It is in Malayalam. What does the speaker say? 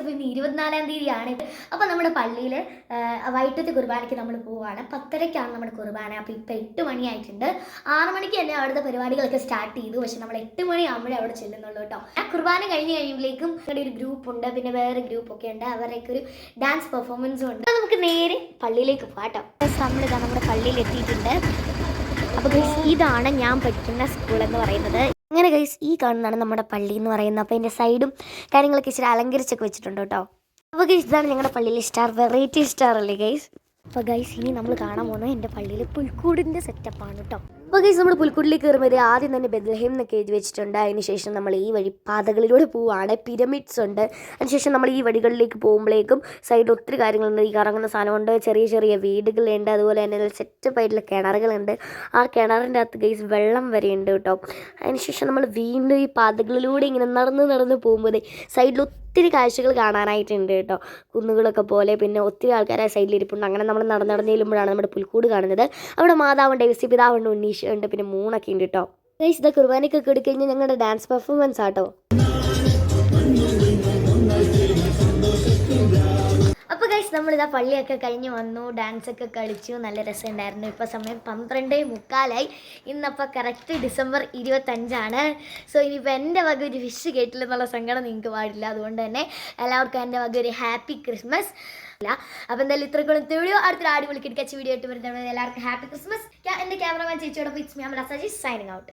അപ്പോൾ ഇന്ന് 24-ാം തീയതിയാണ്. അപ്പോൾ നമ്മുടെ പള്ളിയിൽ വൈകിട്ടത്തെ കുർബാനയ്ക്ക് നമ്മൾ പോവുകയാണ്. 10:30-ക്കാണ് നമ്മുടെ കുർബാന. അപ്പോൾ ഇപ്പോൾ 8 മണിയായിട്ടുണ്ട്. 6 മണിക്ക് തന്നെ അവിടുത്തെ പരിപാടികളൊക്കെ സ്റ്റാർട്ട് ചെയ്തു. പക്ഷെ നമ്മൾ 8 മണിയാകുമ്പോഴേ അവിടെ ചെല്ലുന്നുള്ളൂ കേട്ടോ. ആ കുർബാന കഴിഞ്ഞ് കഴിയുമ്പോഴേക്കും ഇവിടെ ഒരു ഗ്രൂപ്പുണ്ട്, പിന്നെ വേറെ ഗ്രൂപ്പൊക്കെ ഉണ്ട്. അവരുടെയൊക്കെ ഒരു ഡാൻസ് പെർഫോമൻസും ഉണ്ട്. അപ്പോൾ നമുക്ക് നേരെ പള്ളിയിലേക്ക് പോകാം കേട്ടോ. നമ്മളിതാ നമ്മുടെ പള്ളിയിൽ എത്തിയിട്ടുണ്ട്. അപ്പോൾ ഗൈസ്, ഇതാണ് ഞാൻ പഠിക്കുന്ന സ്കൂൾ എന്ന് പറയുന്നത്. അങ്ങനെ ഗൈസ്, ഈ കാണുന്നതാണ് നമ്മുടെ പള്ളി എന്ന് പറയുന്നത്. അപ്പോൾ അതിൻ്റെ സൈഡും കാര്യങ്ങളൊക്കെ ഇച്ചിരി അലങ്കരിച്ചൊക്കെ വെച്ചിട്ടുണ്ട് കേട്ടോ. അപ്പോൾ ഗൈസ്, ഇതാണ് ഞങ്ങളുടെ പള്ളിയിലെ സ്റ്റാർ, വെറൈറ്റി സ്റ്റാർ അല്ലേ ഗൈസ്. അപ്പോൾ ഗൈസ്, ഇനി നമ്മൾ കാണാൻ പോകുന്നത് എൻ്റെ പള്ളിയിൽ പുൽക്കൂടിൻ്റെ സെറ്റപ്പാണ് കേട്ടോ. അപ്പോൾ ഗൈസ്, നമ്മൾ പുൽക്കൂടിലേക്ക് കയറുമ്പോൾ ആദ്യം തന്നെ ബെത്ലഹേം എന്നൊക്കെ എഴുതി വെച്ചിട്ടുണ്ട്. അതിനുശേഷം നമ്മൾ ഈ വഴി പാതകളിലൂടെ പോവുകയാണ്. പിരമിഡ്സ് ഉണ്ട്. അതിനുശേഷം നമ്മൾ ഈ വഴികളിലേക്ക് പോകുമ്പോഴേക്കും സൈഡിൽ ഒത്തിരി കാര്യങ്ങളുണ്ട്. ഈ കറങ്ങുന്ന സാധനമുണ്ട്, ചെറിയ ചെറിയ വീടുകളുണ്ട്, അതുപോലെ തന്നെ സെറ്റപ്പ് ആയിട്ടുള്ള കിണറുകളുണ്ട്. ആ കിണറിൻ്റെ അകത്ത് ഗൈസ് വെള്ളം വരെയുണ്ട് കേട്ടോ. അതിനുശേഷം നമ്മൾ വീണ്ടും ഈ പാതകളിലൂടെ ഇങ്ങനെ നടന്ന് പോകുമ്പോൾ സൈഡിൽ ഒത്തിരി കാഴ്ചകൾ കാണാനായിട്ടുണ്ട് കേട്ടോ. കുന്നുകളൊക്കെ പോലെ, പിന്നെ ഒത്തിരി ആൾക്കാരെ സൈഡിലിരിപ്പുണ്ട്. അങ്ങനെ നമ്മൾ നടന്നു ചെല്ലുമ്പോഴാണ് നമ്മുടെ പുൽക്കൂട് കാണുന്നത്. അവിടെ മാതാവുണ്ട്, യേശു പിതാവുണ്ട്, ഉണ്ണീശ ഉണ്ട്, പിന്നെ മൂണൊക്കെ ഉണ്ട് കേട്ടോ. ഗൈസ്, ഇതാ കുർബാനയ്ക്കൊക്കെ എടുക്കഴിഞ്ഞാൽ ഞങ്ങളുടെ ഡാൻസ് പെർഫോമൻസ് ആട്ടോ. അപ്പോൾ ഗൈസ്, നമ്മളിതാ പള്ളിയൊക്കെ കഴിഞ്ഞ് വന്നു, ഡാൻസൊക്കെ കളിച്ചു, നല്ല രസമുണ്ടായിരുന്നു. ഇപ്പോൾ സമയം 12:45. ഇന്നപ്പോൾ കറക്റ്റ് ഡിസംബർ 25ആണ്. സോ ഇനിയിപ്പോൾ എൻ്റെ വക ഒരു വിഷ് കേട്ടില്ലെന്നുള്ള സങ്കടം നിങ്ങൾക്ക് പാടില്ല. അതുകൊണ്ട് തന്നെ എല്ലാവർക്കും എൻ്റെ വക ഒരു ഹാപ്പി ക്രിസ്മസ്. അപ്പോൾ എന്തായാലും ഇത്രയ്ക്കുള്ള വീഡിയോ അടുത്തൊരു അടിപൊളി കിടക്കച്ച വീഡിയോ ആയിട്ട് വരുന്നത്. എല്ലാവർക്കും ഹാപ്പി ക്രിസ്മസ്. എൻ്റെ ക്യാമറമാൻ ചേച്ചിയോടൊപ്പം it's me Amala Saji signing out.